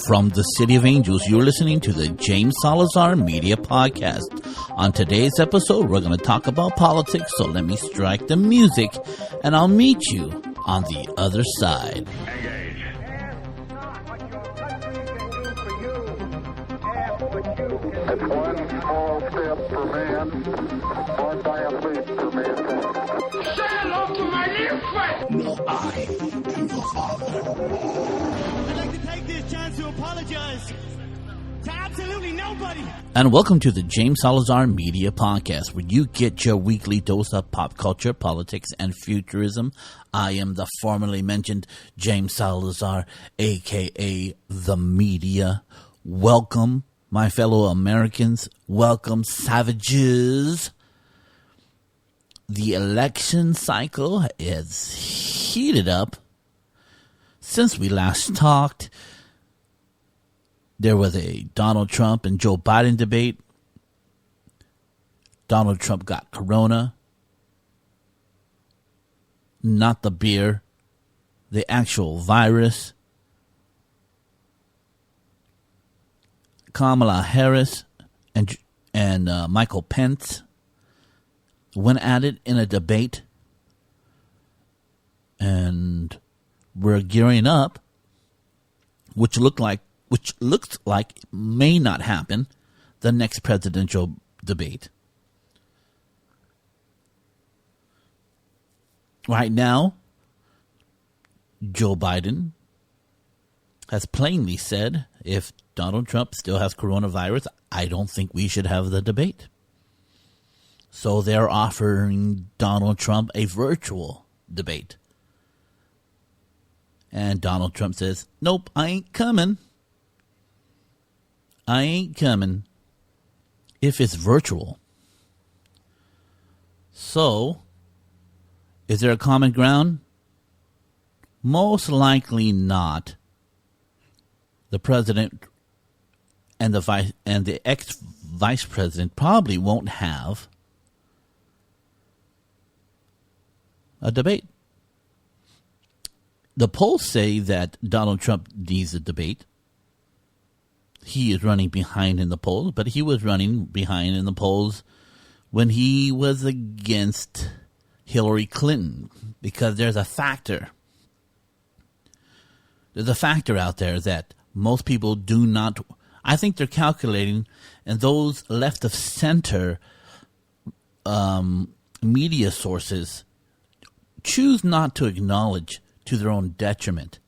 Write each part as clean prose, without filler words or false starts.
From the City of Angels, you're listening to the James Salazar Media Podcast. On today's episode, we're going to talk about politics, so let me strike the music, and I'll meet you on the other side. It's one small step for man, one giant leap for mankind. Say hello to my little friend. No, I am your father. I'd like to take this chance to apologize to absolutely nobody. And welcome to the James Salazar Media Podcast, where you get your weekly dose of pop culture, politics, and futurism. I am the formerly mentioned James Salazar, a.k.a. The Media. Welcome, my fellow Americans. Welcome, savages. The election cycle is heated up. Since we last talked, there was a Donald Trump and Joe Biden debate. Donald Trump got corona. Not the beer, the actual virus. Kamala Harris and Michael Pence went at it in a debate. And we're gearing up, which looks like may not happen, the next presidential debate. Right now, Joe Biden has plainly said, if Donald Trump still has coronavirus, I don't think we should have the debate. So they're offering Donald Trump a virtual debate. And Donald Trump says, nope, I ain't coming. I ain't coming if it's virtual. So, is there a common ground? Most likely not. The president and the ex-vice president probably won't have a debate. The polls say that Donald Trump needs a debate. He is running behind in the polls, but he was running behind in the polls when he was against Hillary Clinton, because there's a factor. There's a factor out there that most people do not, I think they're calculating, and those left of center media sources choose not to acknowledge to their own detriment.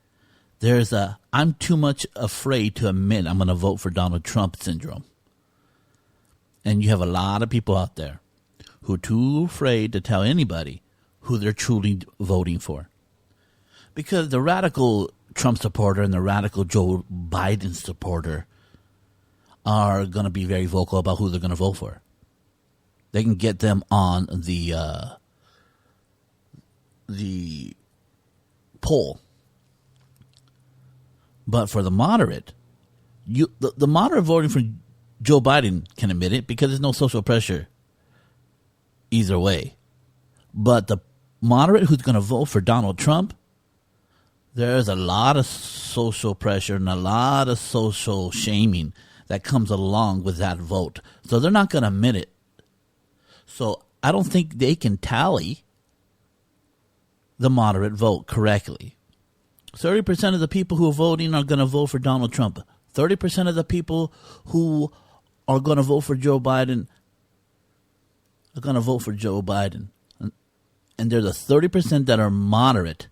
There's a, I'm too much afraid to admit I'm going to vote for Donald Trump syndrome. And you have a lot of people out there who are too afraid to tell anybody who they're truly voting for. Because the radical Trump supporter and the radical Joe Biden supporter are going to be very vocal about who they're going to vote for. They can get them on the poll. But for the moderate, the moderate voting for Joe Biden can admit it because there's no social pressure either way. But the moderate who's going to vote for Donald Trump, there's a lot of social pressure and a lot of social shaming that comes along with that vote. So they're not going to admit it. So I don't think they can tally the moderate vote correctly. 30% of the people who are voting are going to vote for Donald Trump. 30% of the people who are going to vote for Joe Biden are going to vote for Joe Biden. And there's a 30% that are moderate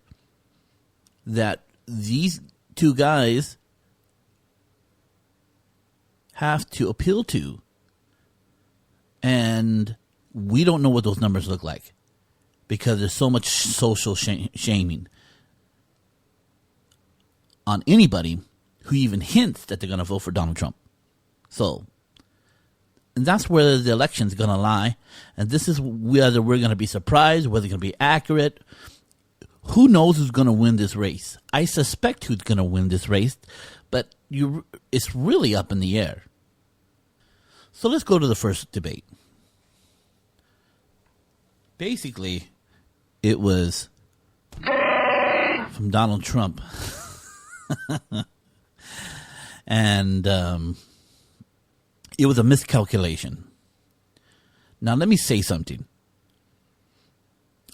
that these two guys have to appeal to. And we don't know what those numbers look like because there's so much social shaming on anybody who even hints that they're going to vote for Donald Trump. So, and that's where the election's going to lie. And this is whether we're going to be surprised, whether it's going to be accurate. Who knows who's going to win this race? I suspect who's going to win this race, but it's really up in the air. So let's go to the first debate. Basically, it was from Donald Trump. And it was a miscalculation. Now, let me say something.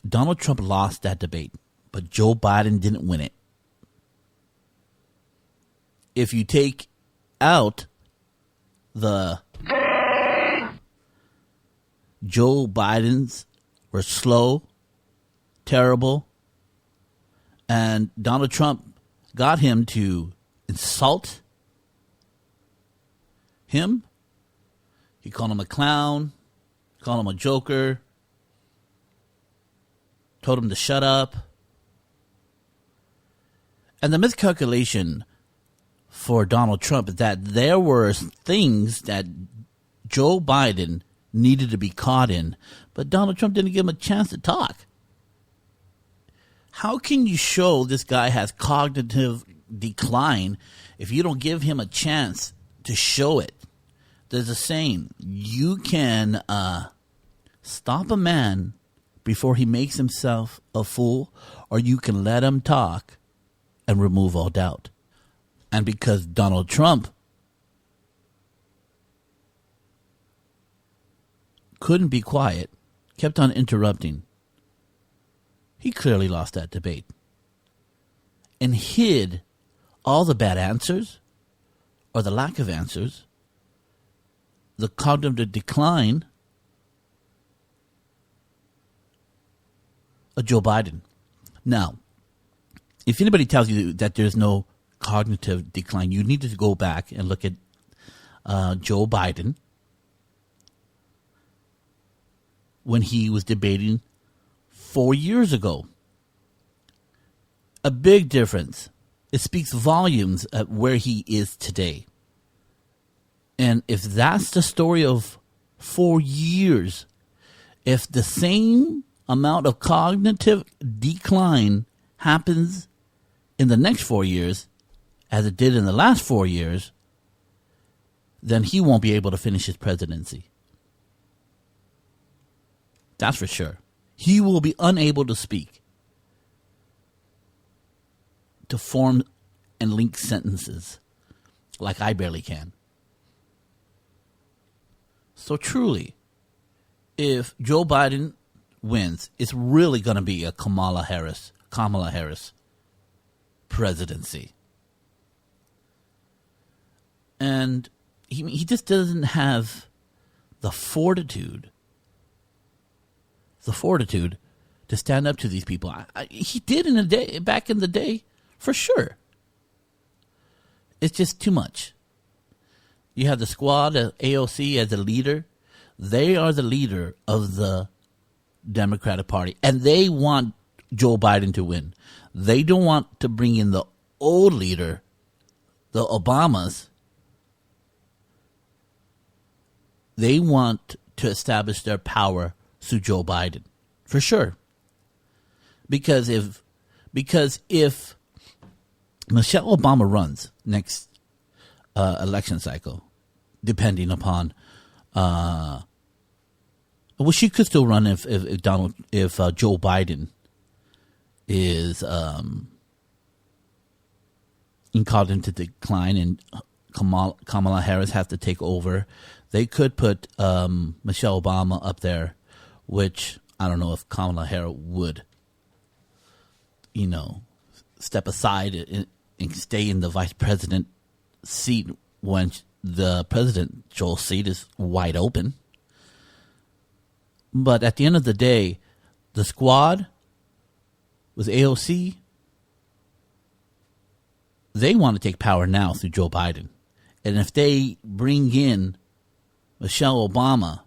Donald Trump lost that debate, but Joe Biden didn't win it. If you take out the Joe Biden's were slow, terrible, and Donald Trump got him to insult him. He called him a clown, called him a joker, told him to shut up. And the miscalculation for Donald Trump is that there were things that Joe Biden needed to be caught in, but Donald Trump didn't give him a chance to talk. How can you show this guy has cognitive decline if you don't give him a chance to show it? There's a saying, you can stop a man before he makes himself a fool, or you can let him talk and remove all doubt. And because Donald Trump couldn't be quiet, kept on interrupting, he clearly lost that debate and hid all the bad answers or the lack of answers, the cognitive decline of Joe Biden. Now, if anybody tells you that there's no cognitive decline, you need to go back and look at Joe Biden when he was debating 4 years ago. A big difference. It speaks volumes at where he is today. And if that's the story of 4 years, if the same amount of cognitive decline happens in the next 4 years as it did in the last 4 years, then he won't be able to finish his presidency. That's for sure. He will be unable to speak, to form and link sentences like I barely can. So truly, if Joe Biden wins, it's really going to be a Kamala Harris presidency. And he just doesn't have the fortitude to stand up to these people. He did back in the day, for sure. It's just too much. You have the squad, AOC as the leader. They are the leader of the Democratic Party, and they want Joe Biden to win. They don't want to bring in the old leader, the Obamas. They want to establish their power through Joe Biden, for sure. Because if Michelle Obama runs next election cycle, depending upon, well, she could still run if Joe Biden is called into decline and Kamala Harris has to take over. They could put Michelle Obama up there, which I don't know if Kamala Harris would, step aside and stay in the vice president seat when the presidential seat is wide open. But at the end of the day, the squad with AOC, they want to take power now through Joe Biden. And if they bring in Michelle Obama,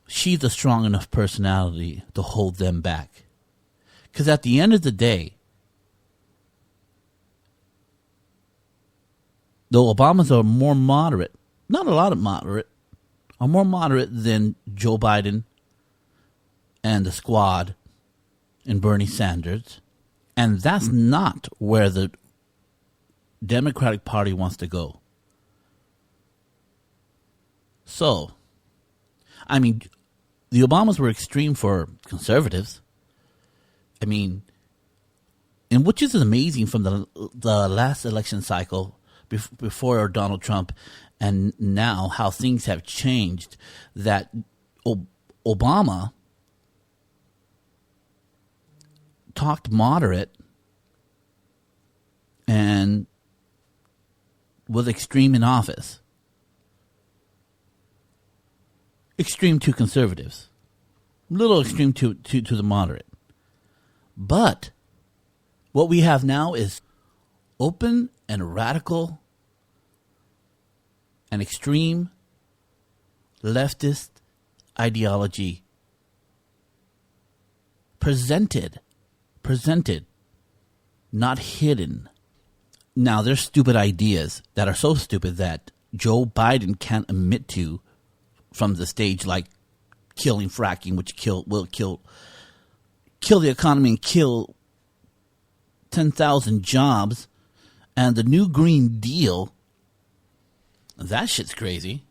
she's a strong enough personality to hold them back. Because at the end of the day, though Obamas are more moderate, not a lot of moderate, are more moderate than Joe Biden and the squad and Bernie Sanders. And that's not where the Democratic Party wants to go. So, I mean, the Obamas were extreme for conservatives. I mean, and which is amazing from the last election cycle before Donald Trump and now how things have changed, that Obama talked moderate and was extreme in office. Extreme to conservatives. Little extreme to the moderate. But what we have now is open and radical and extreme leftist ideology presented, not hidden. Now, there's stupid ideas that are so stupid that Joe Biden can't admit to from the stage, like killing fracking, which will kill the economy and kill 10,000 jobs, and the new Green Deal. That shit's crazy.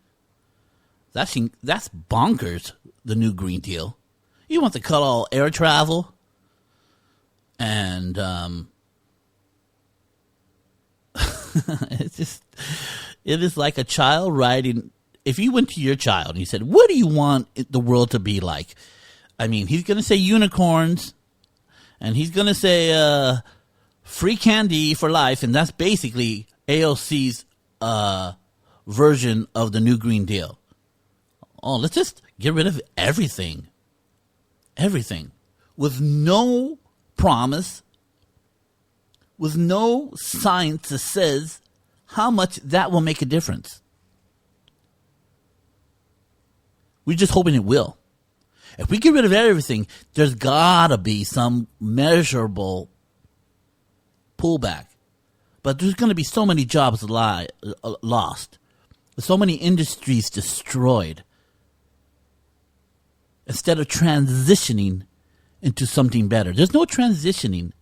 That's bonkers, the new Green Deal. You want to cut all air travel and it is like a child riding. If you went to your child and you said, what do you want the world to be like? I mean, he's going to say unicorns, and he's going to say free candy for life, and that's basically AOC's version of the new Green Deal. Oh, let's just get rid of everything. Everything. With no promise, with no science that says how much that will make a difference. We're just hoping it will. If we get rid of everything, there's gotta be some measurable pullback. But there's going to be so many jobs lost. So many industries destroyed. Instead of transitioning into something better. There's no transitioning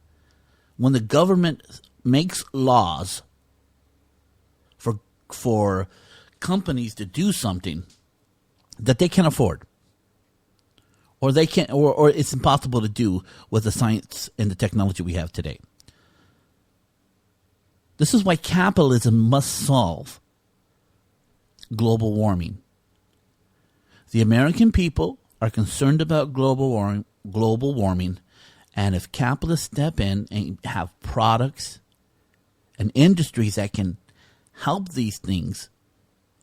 when the government makes laws for companies to do something that they can't afford, or they can't, or it's impossible to do with the science and the technology we have today. This is why capitalism must solve global warming. The American people are concerned about global warming, and if capitalists step in and have products and industries that can help these things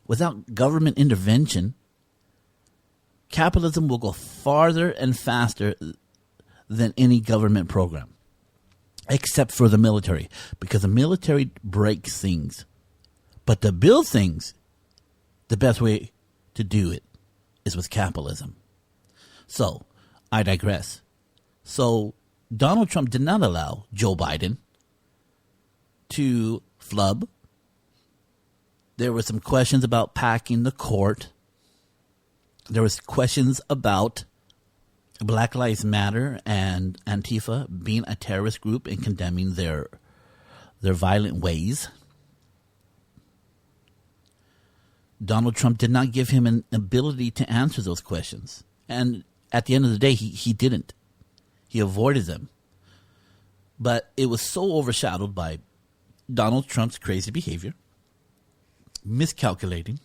without government intervention, capitalism will go farther and faster than any government program, except for the military, because the military breaks things. But to build things, the best way to do it is with capitalism. So, I digress. So, Donald Trump did not allow Joe Biden to flub. There were some questions about packing the court. There was questions about Black Lives Matter and Antifa being a terrorist group and condemning their violent ways. Donald Trump did not give him an ability to answer those questions. And at the end of the day, he didn't. He avoided them. But it was so overshadowed by Donald Trump's crazy behavior, miscalculating.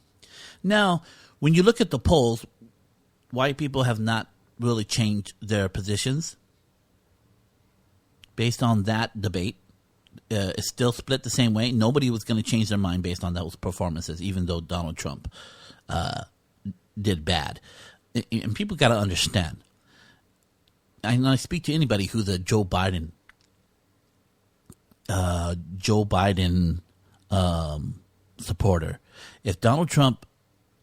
Now, when you look at the polls, white people have not really changed their positions based on that debate. It's still split the same way. Nobody was going to change their mind based on those performances, even though Donald Trump did bad. And people got to understand. I speak to anybody who's a Joe Biden supporter. If Donald Trump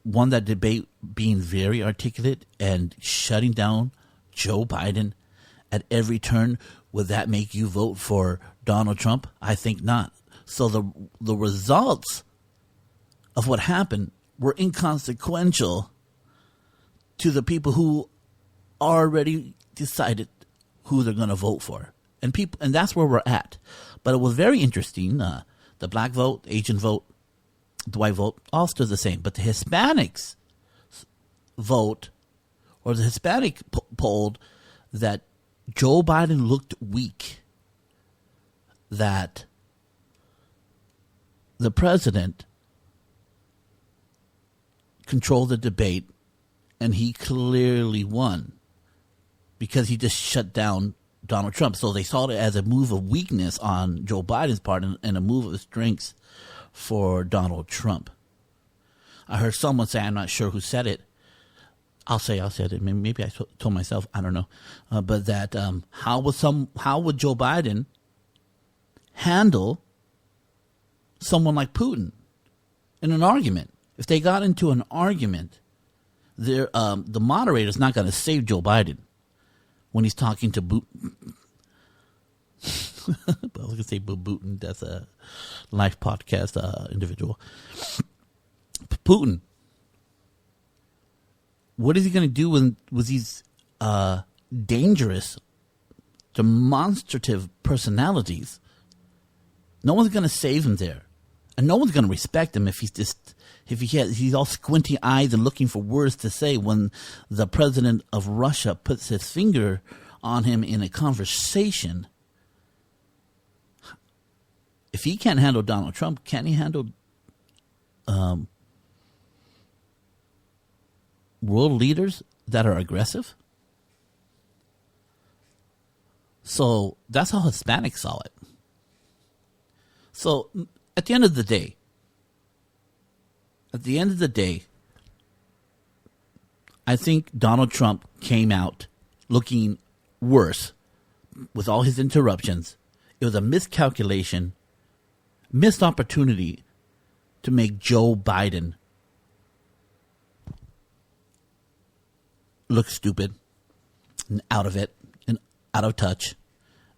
won that debate being very articulate and shutting down Joe Biden at every turn, would that make you vote for Donald Trump? I think not. So the results of what happened were inconsequential to the people who already decided who they're going to vote for. And that's where we're at. But it was very interesting. The black vote, Asian vote, the white vote, all still the same. But the Hispanics vote, or the Hispanic polled that Joe Biden looked weak that the president controlled the debate and he clearly won because he just shut down Donald Trump. So they saw it as a move of weakness on Joe Biden's part and a move of strength for Donald Trump. I heard someone say, I'm not sure who said it. I said it. Maybe I told myself. I don't know. But that how would Joe Biden handle someone like Putin in an argument? If they got into an argument, the moderator's not going to save Joe Biden when he's talking to Putin. I was going to say Putin. That's a live podcast individual. Putin. What is he going to do with these dangerous, demonstrative personalities? No one's going to save him there, and no one's going to respect him if he's all squinty eyes and looking for words to say when the president of Russia puts his finger on him in a conversation. If he can't handle Donald Trump, can he handle world leaders that are aggressive? So that's how Hispanics saw it. So at the end of the day, I think Donald Trump came out looking worse with all his interruptions. It was a miscalculation, missed opportunity to make Joe Biden look stupid and out of it and out of touch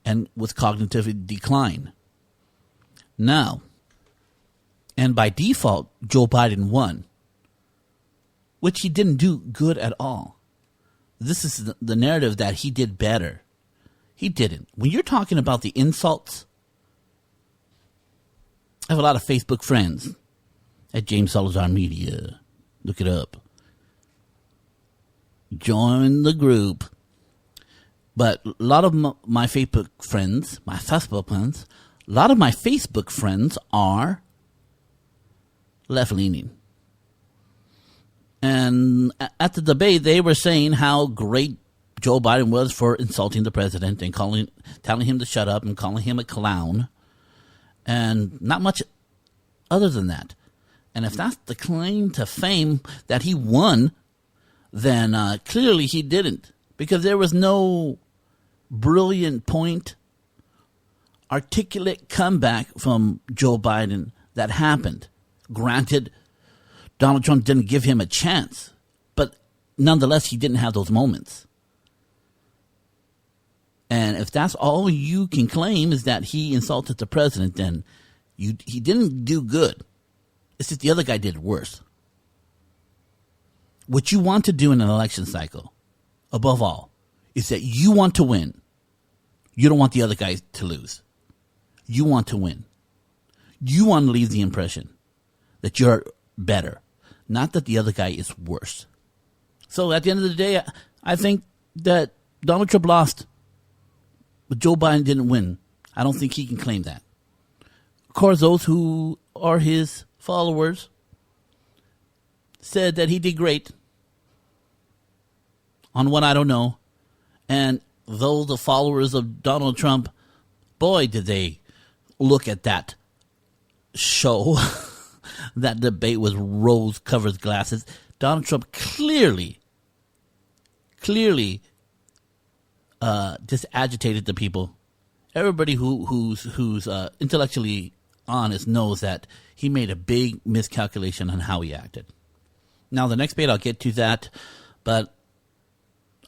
and with cognitive decline. Now, and by default, Joe Biden won, which he didn't do good at all. This is the narrative that he did better. He didn't. When you're talking about the insults, I have a lot of Facebook friends at James Salazar Media. Look it up. Join the group. But a lot of my Facebook friends, a lot of my Facebook friends are left-leaning. And at the debate, they were saying how great Joe Biden was for insulting the president and telling him to shut up and calling him a clown. And not much other than that. And if that's the claim to fame that he won, then clearly he didn't. Because there was no brilliant point, articulate comeback from Joe Biden that happened. Granted, Donald Trump didn't give him a chance, but nonetheless, he didn't have those moments. And if that's all you can claim is that he insulted the president, then he didn't do good. It's just the other guy did worse. What you want to do in an election cycle, above all, is that you want to win. You don't want the other guy to lose. You want to win. You want to leave the impression that you're better, not that the other guy is worse. So at the end of the day, I think that Donald Trump lost, but Joe Biden didn't win. I don't think he can claim that. Of course, those who are his followers said that he did great on what I don't know. And those the followers of Donald Trump, boy, did they look at that show. That debate with rose-covered glasses. Donald Trump clearly just agitated the people. Everybody who's intellectually honest knows that he made a big miscalculation on how he acted. Now, the next debate, I'll get to that. But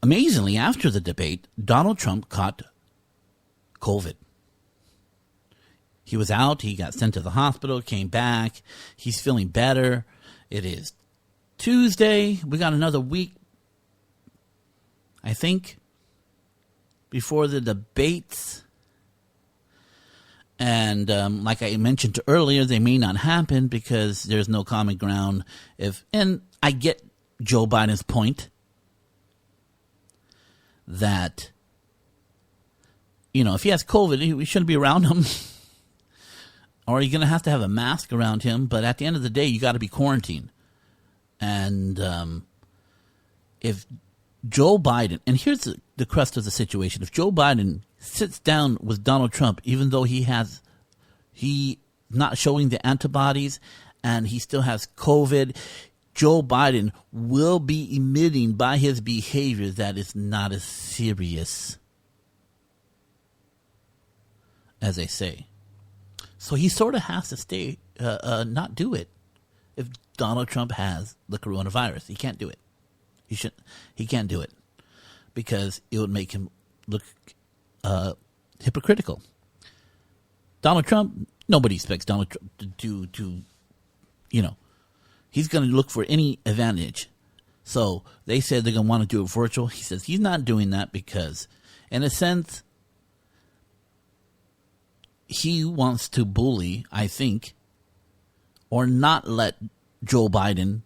amazingly, after the debate, Donald Trump caught COVID. He was out. He got sent to the hospital, came back. He's feeling better. It is Tuesday. We got another week, I think, before the debates. And like I mentioned earlier, they may not happen because there's no common ground. And I get Joe Biden's point that, if he has COVID, we shouldn't be around him. or you're going to have a mask around him. But at the end of the day, you got to be quarantined. And if Joe Biden, and here's the crust of the situation, if Joe Biden sits down with Donald Trump, even though he not showing the antibodies and he still has COVID, Joe Biden will be emitting by his behavior that is not as serious as they say. So he sort of has to not do it. If Donald Trump has the coronavirus, he can't do it. He can't do it because it would make him look hypocritical. Donald Trump, nobody expects Donald Trump to he's going to look for any advantage. So they said they're going to want to do it virtual. He says he's not doing that because, in a sense, he wants to bully, I think, or not let Joe Biden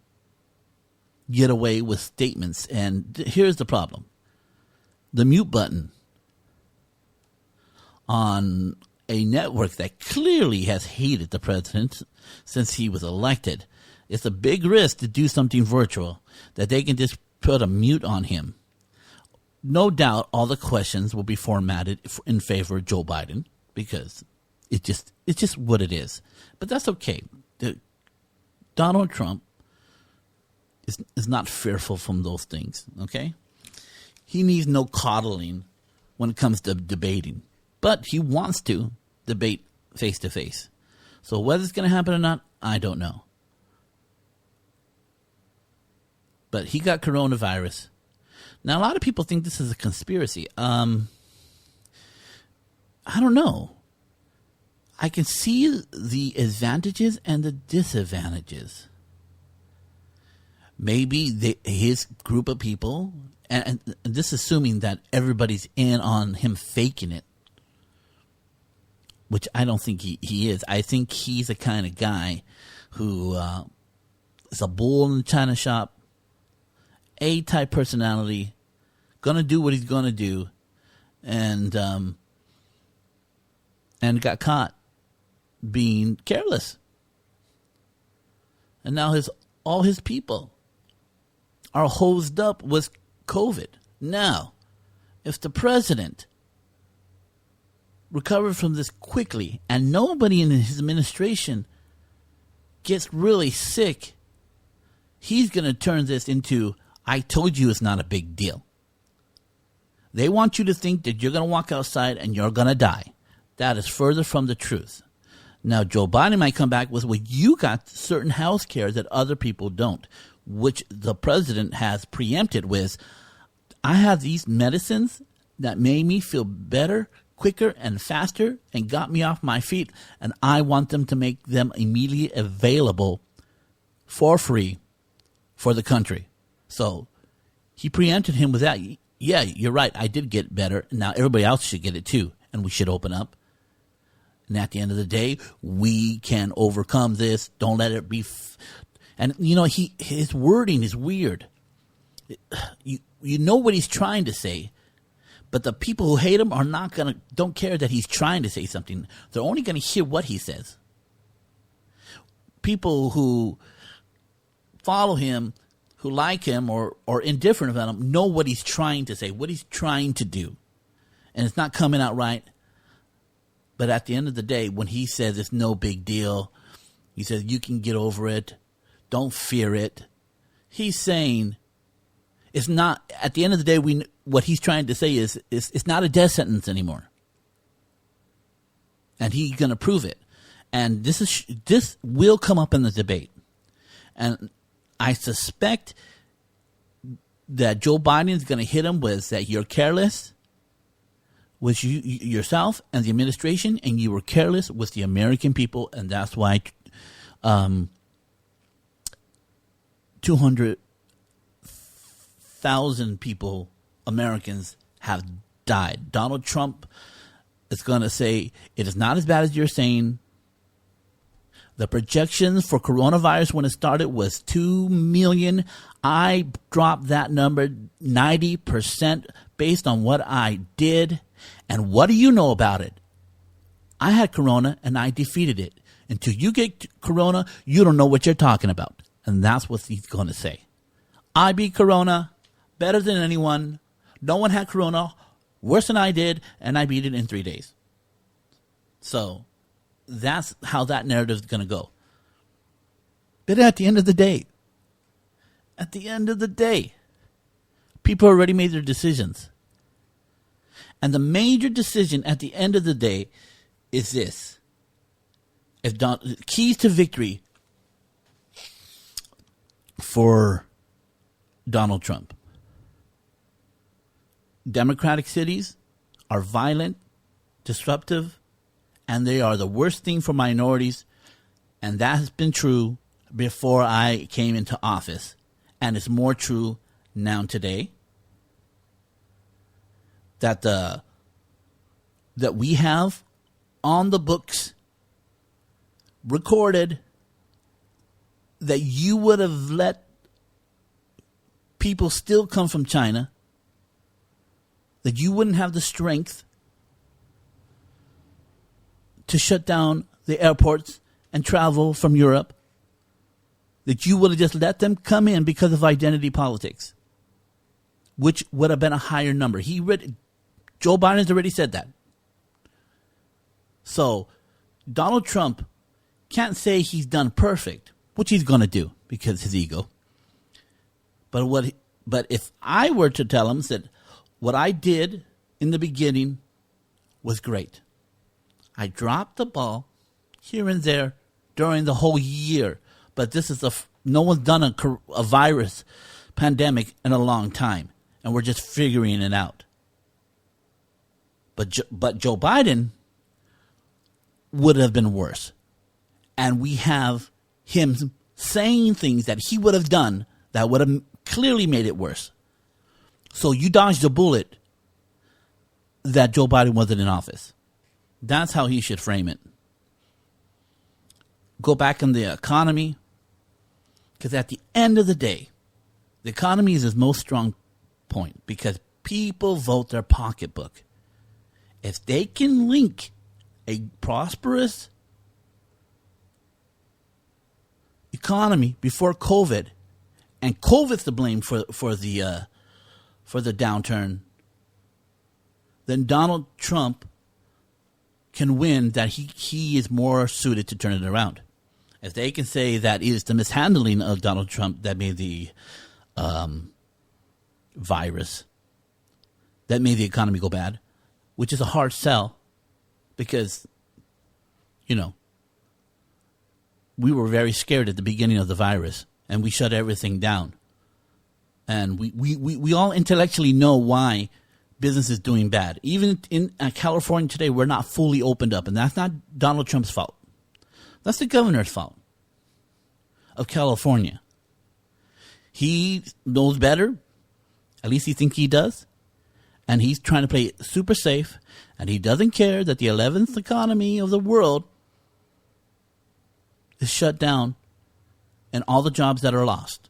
get away with statements. And here's the problem. The mute button on a network that clearly has hated the president since he was elected. It's a big risk to do something virtual, that they can just put a mute on him. No doubt all the questions will be formatted in favor of Joe Biden because it's just what it is. But that's okay. Donald Trump is not fearful from those things, okay? He needs no coddling when it comes to debating. But he wants to debate face-to-face. So whether it's going to happen or not, I don't know. But he got coronavirus. Now, a lot of people think this is a conspiracy. I don't know. I can see the advantages and the disadvantages. Maybe his group of people, and this is assuming that everybody's in on him faking it, which I don't think he is. I think he's the kind of guy who is a bull in the china shop, A-type personality, gonna do what he's gonna do, and got caught being careless. And now all his people are hosed up with COVID. Now, if the president recovered from this quickly and nobody in his administration gets really sick, he's going to turn this into, I told you it's not a big deal. They want you to think that you're going to walk outside and you're going to die. That is further from the truth. Now, Joe Biden might come back with, well, you got certain health care that other people don't, which the president has preempted with, I have these medicines that made me feel better, quicker, and faster, and got me off my feet, and I want them to make them immediately available for free for the country. So he preempted him with that. Yeah, you're right, I did get better. Now everybody else should get it too, and we should open up. And at the end of the day, we can overcome this. Don't let it be. And, his wording is weird. You know what he's trying to say, but the people who hate him don't care that he's trying to say something. They're only going to hear what he says. People who follow him, who like him or indifferent about him, know what he's trying to say, what he's trying to do. And it's not coming out right. But at the end of the day, when he says it's no big deal, he says you can get over it, don't fear it. He's saying it's not, at the end of the day, what he's trying to say is it's not a death sentence anymore. And he's going to prove it. And this will come up in the debate. And I suspect that Joe Biden is going to hit him with that you're careless with yourself and the administration, and you were careless with the American people, and that's why 200,000 people, Americans, have died. Donald Trump is going to say it is not as bad as you're saying. The projections for coronavirus when it started was 2 million. I dropped that number 90% based on what I did. And what do you know about it? I had corona and I defeated it. Until you get corona, you don't know what you're talking about. And that's what he's going to say. I beat corona better than anyone. No one had corona worse than I did, and I beat it in 3 days. So that's how that narrative is going to go. But at the end of the day, people already made their decisions. And the major decision at the end of the day is this. Keys to victory for Donald Trump. Democratic cities are violent, disruptive, and they are the worst thing for minorities. And that has been true before I came into office. And it's more true now today. That we have on the books recorded that you would have let people still come from China, that you wouldn't have the strength to shut down the airports and travel from Europe, that you would have just let them come in because of identity politics, which would have been a higher number. Joe Biden's already said that. So Donald Trump can't say he's done perfect, which he's going to do because his ego. But if I were to tell him that what I did in the beginning was great, I dropped the ball here and there during the whole year, but this is no one's done a virus pandemic in a long time, and we're just figuring it out. But Joe Biden would have been worse. And we have him saying things that he would have done that would have clearly made it worse. So you dodged a bullet that Joe Biden wasn't in office. That's how he should frame it. Go back in the economy. Because at the end of the day, the economy is his most strong point. Because people vote their pocketbook. If they can link a prosperous economy before COVID, and COVID's to blame for the downturn, then Donald Trump can win. That he is more suited to turn it around. If they can say that is the mishandling of Donald Trump that made the virus, that made the economy go bad, which is a hard sell because, we were very scared at the beginning of the virus and we shut everything down. And we all intellectually know why business is doing bad. Even in California today, we're not fully opened up, and that's not Donald Trump's fault. That's the governor's fault of California. He knows better. At least he thinks he does. And he's trying to play it super safe. And he doesn't care that the 11th economy of the world is shut down and all the jobs that are lost.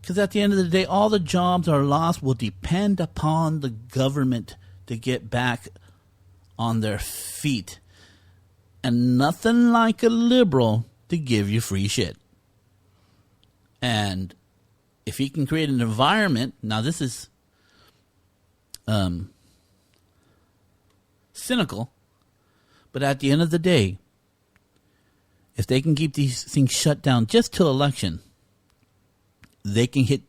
Because at the end of the day, all the jobs are lost will depend upon the government to get back on their feet. And nothing like a liberal to give you free shit. And if he can create an environment, now this is cynical, but at the end of the day, if they can keep these things shut down just till election, they can hit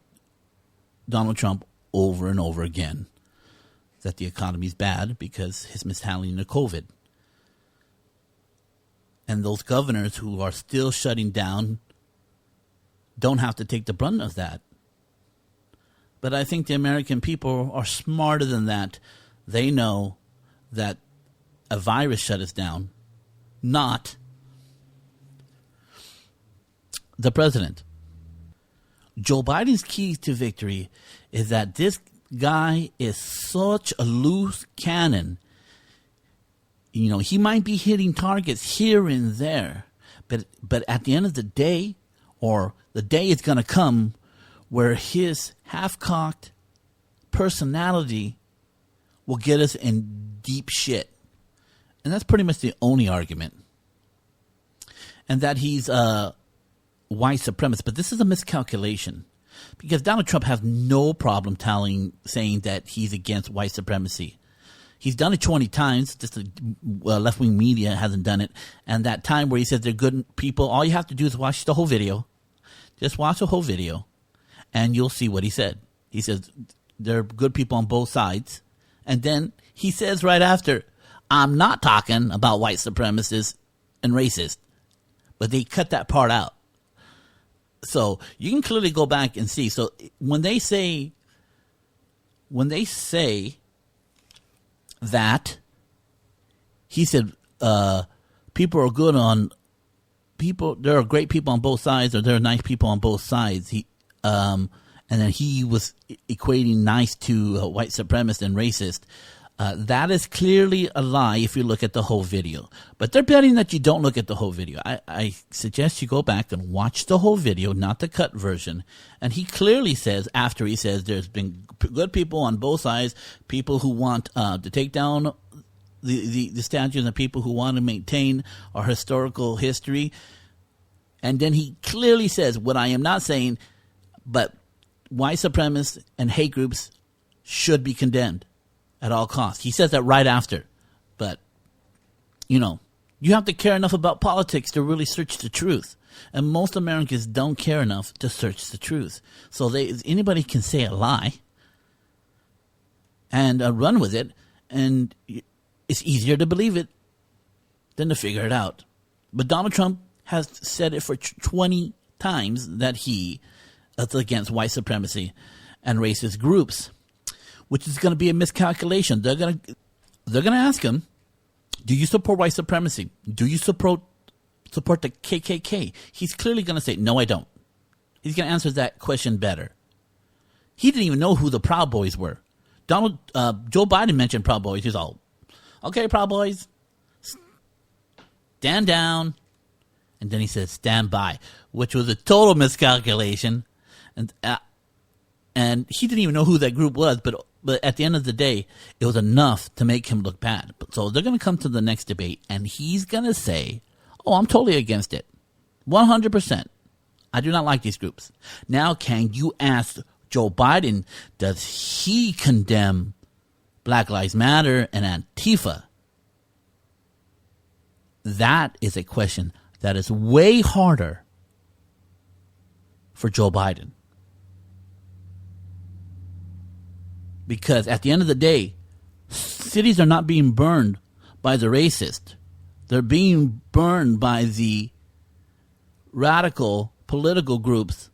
Donald Trump over and over again that the economy's bad because his mishandling of COVID. And those governors who are still shutting down don't have to take the brunt of that. But I think the American people are smarter than that. They know that a virus shut us down, not the president. Joe Biden's key to victory is that this guy is such a loose cannon. He might be hitting targets here and there, but at the end of the day, or the day is going to come where his half-cocked personality will get us in deep shit. And that's pretty much the only argument. And that he's a white supremacist. But this is a miscalculation. Because Donald Trump has no problem saying that he's against white supremacy. He's done it 20 times. Just the left-wing media hasn't done it. And that time where he says they're good people, all you have to do is watch the whole video. Just watch the whole video, and you'll see what he said. He says they're good people on both sides. And then he says right after, I'm not talking about white supremacists and racists. But they cut that part out. So you can clearly go back and see. So when they say that he said people are good on people, there are great people on both sides, or there are nice people on both sides. And then he was equating nice to white supremacist and racist. That is clearly a lie if you look at the whole video. But they're betting that you don't look at the whole video. I suggest you go back and watch the whole video, not the cut version. And he clearly says, after he says there's been good people on both sides, people who want to take down the statues, and people who want to maintain our historical history. And then he clearly says, what I am not saying, but white supremacists and hate groups should be condemned at all costs. He says that right after. But, you have to care enough about politics to really search the truth. And most Americans don't care enough to search the truth. So anybody can say a lie and run with it, and it's easier to believe it than to figure it out. But Donald Trump has said it for 20 times that that's against white supremacy and racist groups, which is going to be a miscalculation. They're going to ask him, do you support white supremacy? Do you support the KKK? He's clearly going to say, no, I don't. He's going to answer that question better. He didn't even know who the Proud Boys were. Joe Biden mentioned Proud Boys. He's all, okay, Proud Boys, stand down. And then he said, stand by, which was a total miscalculation. And he didn't even know who that group was, but at the end of the day, it was enough to make him look bad. So they're going to come to the next debate, and he's going to say, oh, I'm totally against it. 100%. I do not like these groups. Now, can you ask Joe Biden, does he condemn Black Lives Matter and Antifa? That is a question that is way harder for Joe Biden. Because at the end of the day, cities are not being burned by the racist. They're being burned by the radical political groups,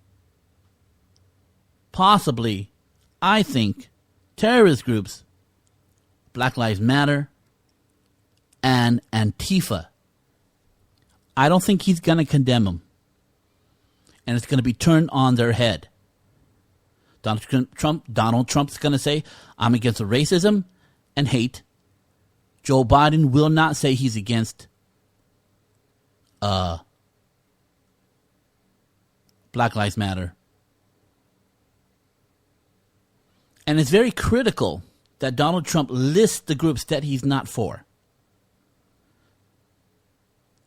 possibly, I think, terrorist groups, Black Lives Matter, and Antifa. I don't think he's going to condemn them. And it's going to be turned on their head. Donald Trump's going to say, I'm against racism and hate. Joe Biden will not say he's against Black Lives Matter. And it's very critical that Donald Trump lists the groups that he's not for.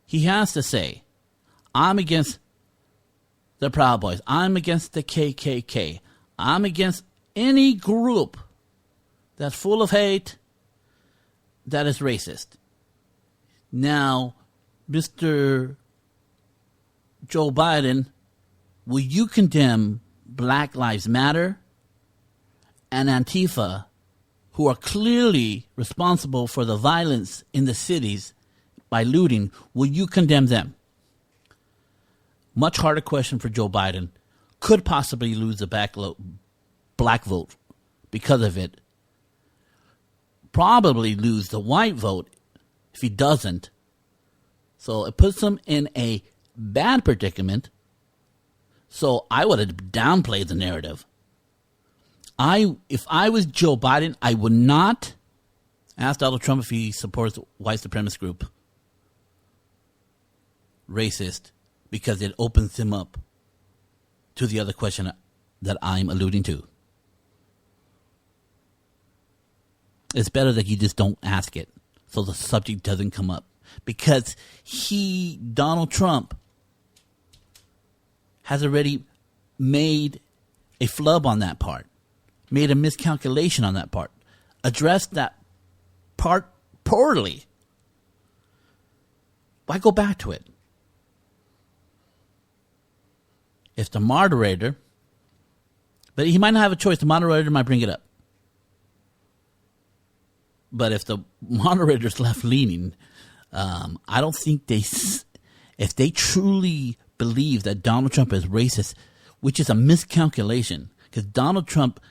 He has to say, I'm against the Proud Boys. I'm against the KKK. I'm against any group that's full of hate, that is racist. Now, Mr. Joe Biden, will you condemn Black Lives Matter and Antifa, who are clearly responsible for the violence in the cities by looting? Will you condemn them? Much harder question for Joe Biden. Could possibly lose the black vote because of it. Probably lose the white vote if he doesn't. So it puts him in a bad predicament. So I would have downplayed the narrative. If I was Joe Biden, I would not ask Donald Trump if he supports white supremacist group. Racist. Because it opens him up to the other question that I'm alluding to. It's better that you just don't ask it. so the subject doesn't come up. Because Donald Trump, has already made a flub on that part, made a miscalculation on that part, addressed that part poorly. Why go back to it? If the moderator, but he might not have a choice, the moderator might bring it up. But if the moderator's left-leaning, I don't think if they truly believe that Donald Trump is racist, which is a miscalculation, because Donald Trump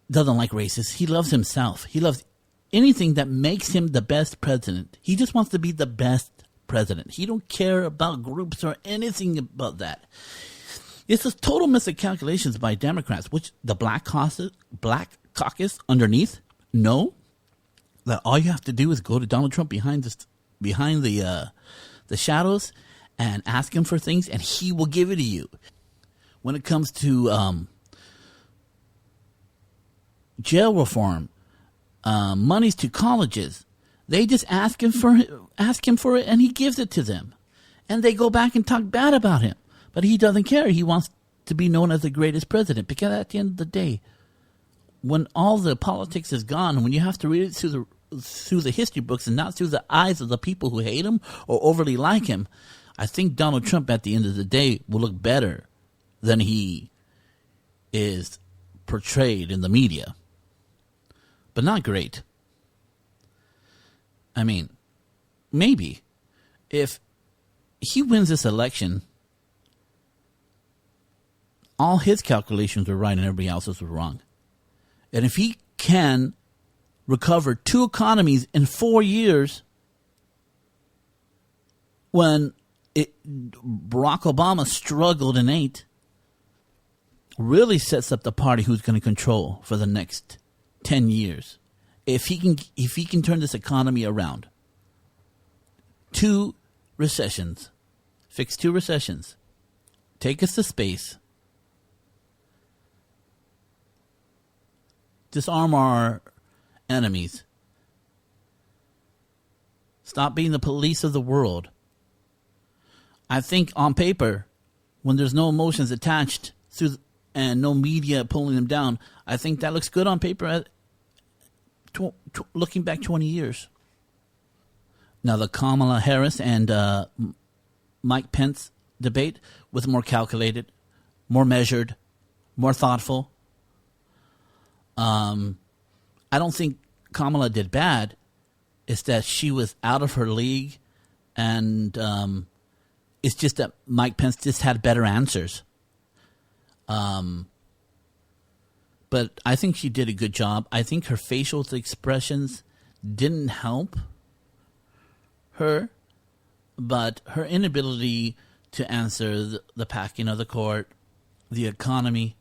doesn't like racists. He loves himself. He loves anything that makes him the best president. He just wants to be the best president. He don't care about groups or anything about that. It's a total miscalculations by Democrats, which the Black Caucus underneath know that all you have to do is go to Donald Trump behind the shadows and ask him for things, and he will give it to you. When it comes to jail reform, monies to colleges, they just ask him for it, and he gives it to them, and they go back and talk bad about him, but he doesn't care. He wants to be known as the greatest president, because at the end of the day, when all the politics is gone, when you have to read it through the history books and not through the eyes of the people who hate him or overly like him, I think Donald Trump at the end of the day will look better than he is portrayed in the media. But not great. I mean, maybe if he wins this election, all his calculations were right and everybody else's were wrong. And if he can recover 2 economies in 4 years, when Barack Obama struggled in 8, really sets up the party who's going to control for the next 10 years. If he can turn this economy around, 2 recessions, fix 2 recessions, take us to space, disarm our enemies, stop being the police of the world. I think on paper, when there's no emotions attached and no media pulling them down, I think that looks good on paper looking back 20 years. Now the Kamala Harris and Mike Pence debate was more calculated, more measured, more thoughtful. I don't think Kamala did bad. It's that she was out of her league, and it's just that Mike Pence just had better answers. But I think she did a good job. I think her facial expressions didn't help her, but her inability to answer the packing of the court, the economy,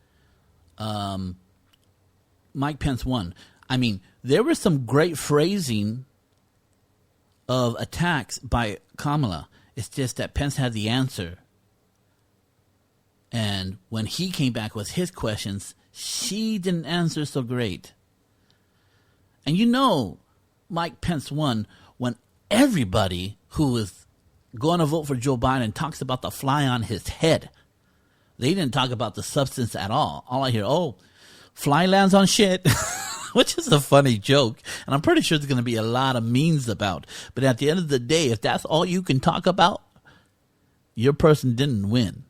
Mike Pence won. I mean, there was some great phrasing of attacks by Kamala. It's just that Pence had the answer. And when he came back with his questions, she didn't answer so great. And you know Mike Pence won when everybody who was going to vote for Joe Biden talks about the fly on his head. They didn't talk about the substance at all. All I hear, fly lands on shit, which is a funny joke. And I'm pretty sure there's going to be a lot of memes about. But at the end of the day, if that's all you can talk about, your person didn't win.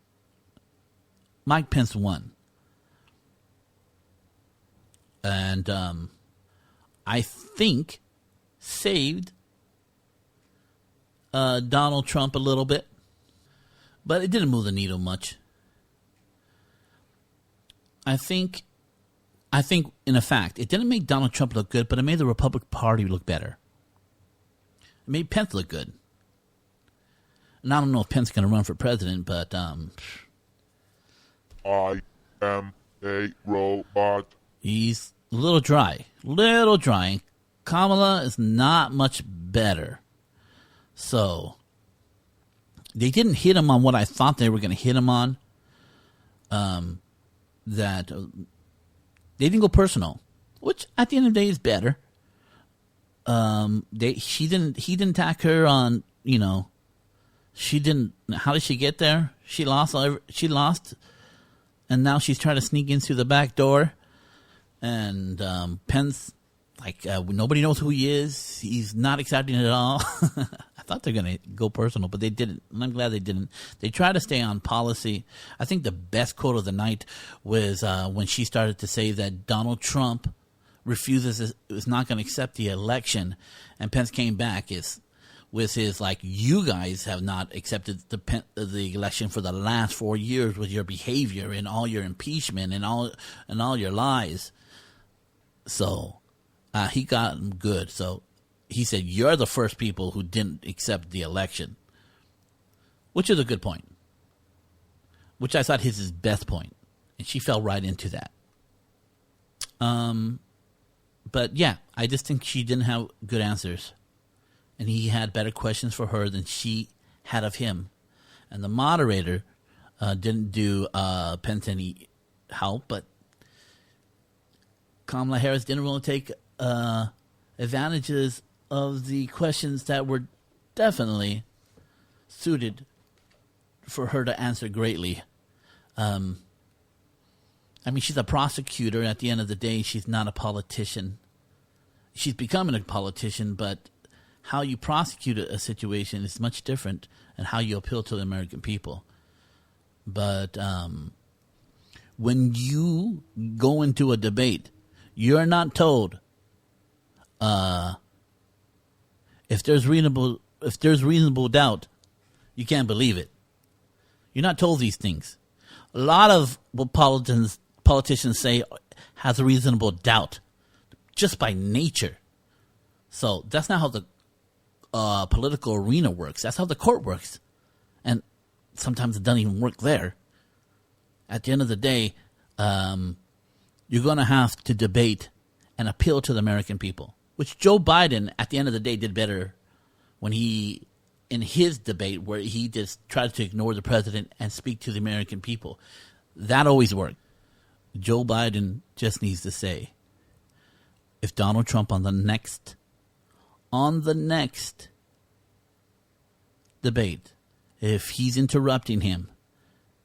Mike Pence won. And I think saved Donald Trump a little bit. But it didn't move the needle much. I think in effect, it didn't make Donald Trump look good, but it made the Republican Party look better. It made Pence look good. And I don't know if Pence is going to run for president, but I am a robot. He's a little dry. Kamala is not much better. So they didn't hit him on what I thought they were going to hit him on. That they didn't go personal, which at the end of the day is better. He didn't attack her on, she didn't. How did she get there? She lost, and now she's trying to sneak in through the back door. And Pence, nobody knows who he is. He's not exciting at all. I thought they're going to go personal, but they didn't. And I'm glad they didn't. They try to stay on policy. I think the best quote of the night was when she started to say that Donald Trump is not going to accept the election, and Pence came back with his you guys have not accepted the election for the last 4 years with your behavior and all your impeachment and all your lies. So he got him good. So he said, you're the first people who didn't accept the election, which is a good point, which I thought his best point, and she fell right into that. But yeah, I just think she didn't have good answers, and he had better questions for her than she had of him. And the moderator didn't do Pence any help, but Kamala Harris didn't really take advantages of the questions that were definitely suited for her to answer greatly. She's a prosecutor. At the end of the day, she's not a politician. She's becoming a politician, but how you prosecute a situation is much different, and how you appeal to the American people. But when you go into a debate, you're not told if there's reasonable doubt, you can't believe it. You're not told these things. A lot of what politicians say has a reasonable doubt just by nature. So that's not how the political arena works. That's how the court works. And sometimes it doesn't even work there. At the end of the day, you're going to have to debate and appeal to the American people, which Joe Biden, at the end of the day, did better when in his debate, where he just tried to ignore the president and speak to the American people. That always worked. Joe Biden just needs to say, if Donald Trump on the next debate, if he's interrupting him,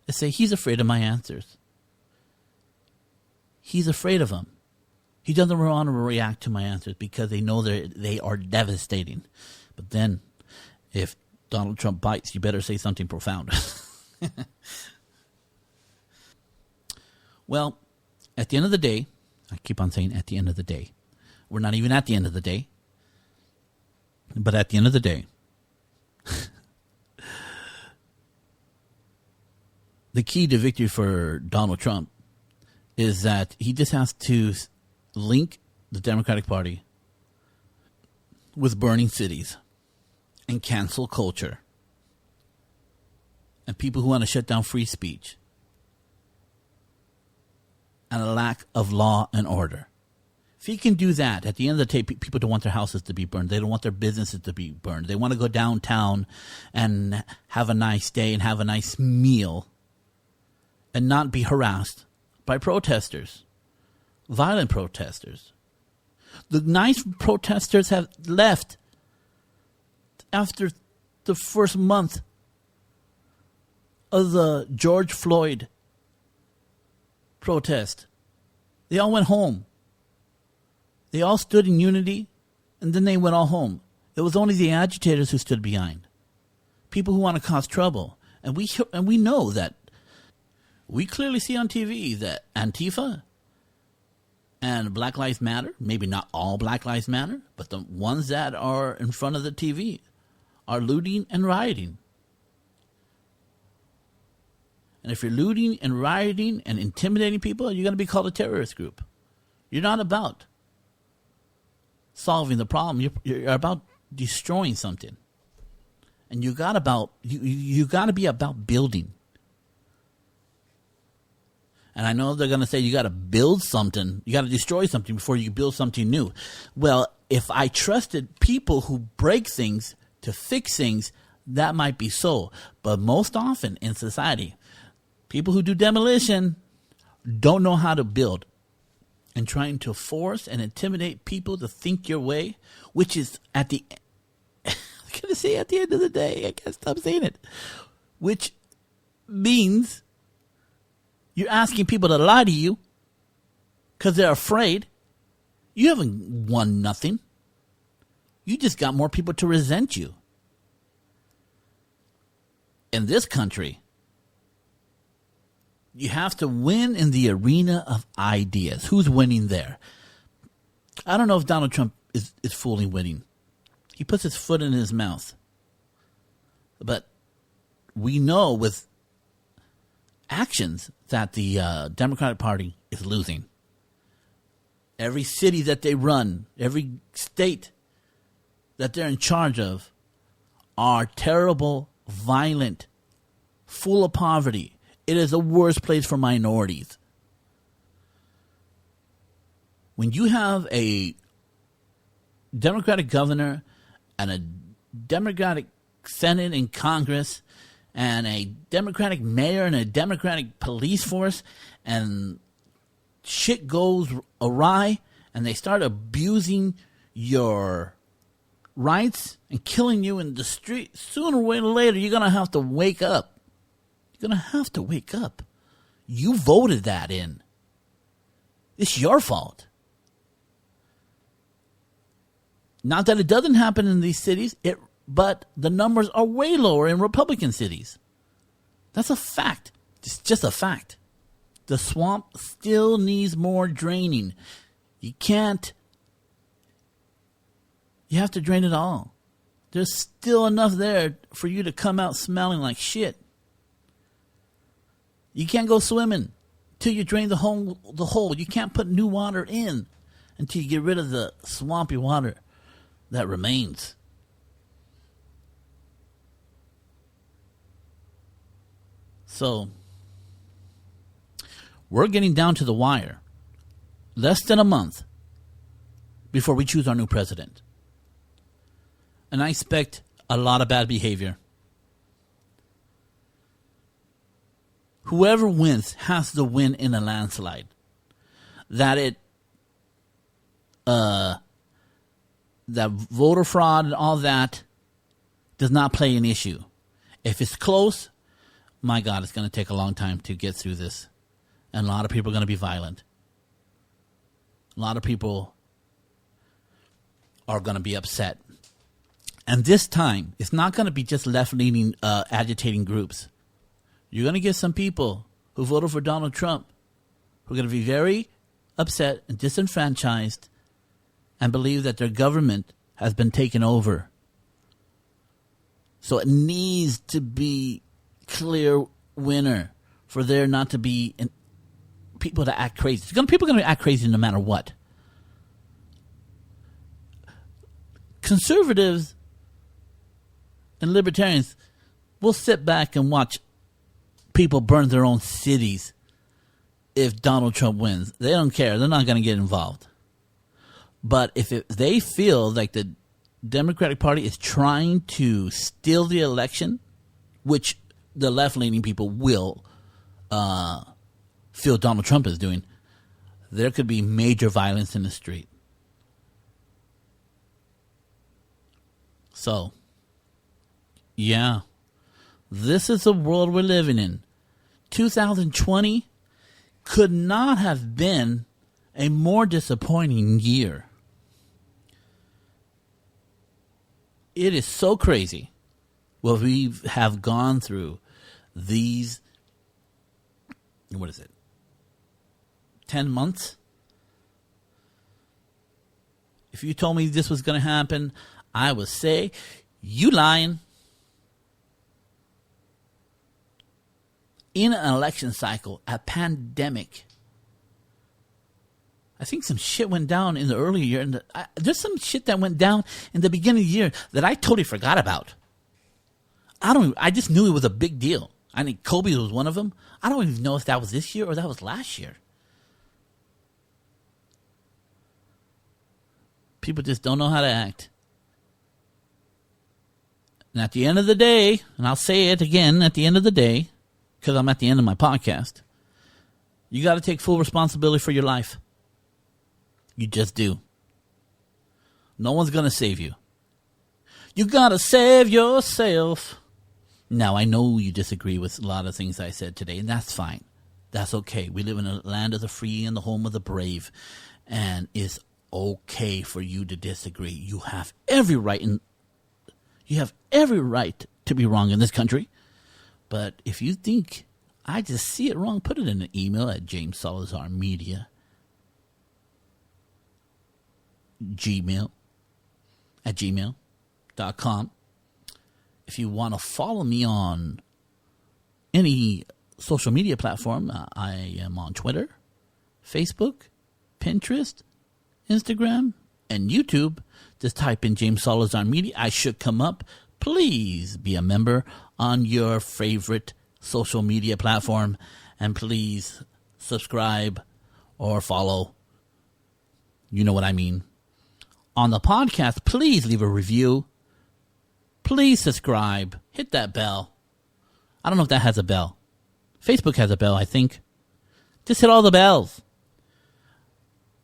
say he's afraid of my answers. He's afraid of them. He doesn't want to react to my answers because they know they are devastating. But then, if Donald Trump bites, you better say something profound. Well, at the end of the day, I keep on saying at the end of the day. We're not even at the end of the day. But at the end of the day, the key to victory for Donald Trump is that he just has to link the Democratic Party with burning cities and cancel culture and people who want to shut down free speech and a lack of law and order. If he can do that, at the end of the day, people don't want their houses to be burned. They don't want their businesses to be burned. They want to go downtown and have a nice day and have a nice meal and not be harassed by protesters, violent protesters. The nice protesters have left after the first month of the George Floyd protest. They all went home. They all stood in unity, and then they went all home. It was only the agitators who stood behind. People who want to cause trouble. And we know that. We clearly see on TV that Antifa and Black Lives Matter, maybe not all Black Lives Matter, but the ones that are in front of the TV are looting and rioting. And if you're looting and rioting and intimidating people, you're going to be called a terrorist group. You're not about solving the problem. You're about destroying something. And you got to be about building. And I know they're going to say you got to build something, you got to destroy something before you build something new. Well, if I trusted people who break things to fix things, that might be so. But most often in society, people who do demolition don't know how to build. and trying to force and intimidate people to think your way, which is at the I'm going to say at the end of the day, I can't stop saying it, which means you're asking people to lie to you because they're afraid. You haven't won nothing. You just got more people to resent you. In this country, you have to win in the arena of ideas. Who's winning there? I don't know if Donald Trump is fully winning. He puts his foot in his mouth. But we know with actions that the Democratic Party is losing. Every city that they run, every state that they're in charge of are terrible, violent, full of poverty. It is the worst place for minorities. When you have a Democratic governor and a Democratic Senate and Congress and a Democratic mayor and a Democratic police force and shit goes awry and they start abusing your rights and killing you in the street, sooner or later you're going to have to wake up. You're going to have to wake up. You voted that in. It's your fault. Not that it doesn't happen in these cities, but the numbers are way lower in Republican cities. That's a fact. It's just a fact. The swamp still needs more draining. You have to drain it all. There's still enough there for you to come out smelling like shit. You can't go swimming till you drain the hole. You can't put new water in until you get rid of the swampy water that remains. So, we're getting down to the wire. Less than a month before we choose our new president. And I expect a lot of bad behavior. Whoever wins has to win in a landslide. That voter fraud and all that does not play an issue. If it's close, my God, it's going to take a long time to get through this. And a lot of people are going to be violent. A lot of people are going to be upset. And this time, it's not going to be just left-leaning agitating groups. You're going to get some people who voted for Donald Trump who are going to be very upset and disenfranchised and believe that their government has been taken over. So it needs to be clear winner for there not to be people to act crazy. People are going to act crazy no matter what. Conservatives and libertarians will sit back and watch people burn their own cities if Donald Trump wins. They don't care. They're not going to get involved. But if they feel like the Democratic Party is trying to steal the election, which the left-leaning people will feel Donald Trump is doing, there could be major violence in the street. So, yeah, this is the world we're living in. 2020 could not have been a more disappointing year. It is so crazy what we have gone through these, 10 months? If you told me this was going to happen, I would say, you lying. In an election cycle, a pandemic. I think some shit went down in the early year. And there's some shit that went down in the beginning of the year that I totally forgot about. I just knew it was a big deal. I think Kobe was one of them. I don't even know if that was this year or that was last year. People just don't know how to act. And at the end of the day, and I'll say it again at the end of the day, because I'm at the end of my podcast, you got to take full responsibility for your life. You just do. No one's going to save you. You got to save yourself. Now, I know you disagree with a lot of things I said today, and that's fine. That's okay. We live in a land of the free and the home of the brave, and it's okay for you to disagree. You have every right to be wrong in this country. But if you think I just see it wrong, put it in an email at JamesSalazarMedia gmail.com. If you want to follow me on any social media platform, I am on Twitter, Facebook, Pinterest, Instagram, and YouTube. Just type in James Salazar Media. I should come up. Please be a member on your favorite social media platform, and please subscribe or follow. You know what I mean. On the podcast, please leave a review. Please subscribe. Hit that bell. I don't know if that has a bell. Facebook has a bell, I think. Just hit all the bells.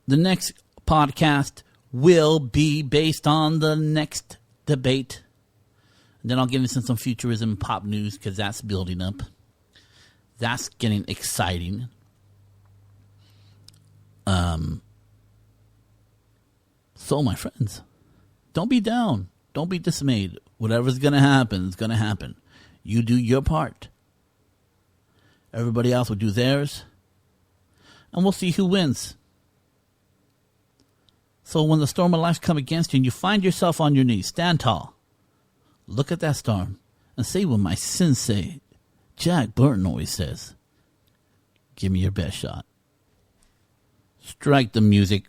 The next podcast will be based on the next debate. And then I'll get into some futurism pop news because that's building up. That's getting exciting. So, my friends, don't be down. Don't be dismayed. Whatever's going to happen is going to happen. You do your part. Everybody else will do theirs. And we'll see who wins. So when the storm of life comes against you and you find yourself on your knees, stand tall. Look at that storm and say what my sensei, Jack Burton, always says. Give me your best shot. Strike the music.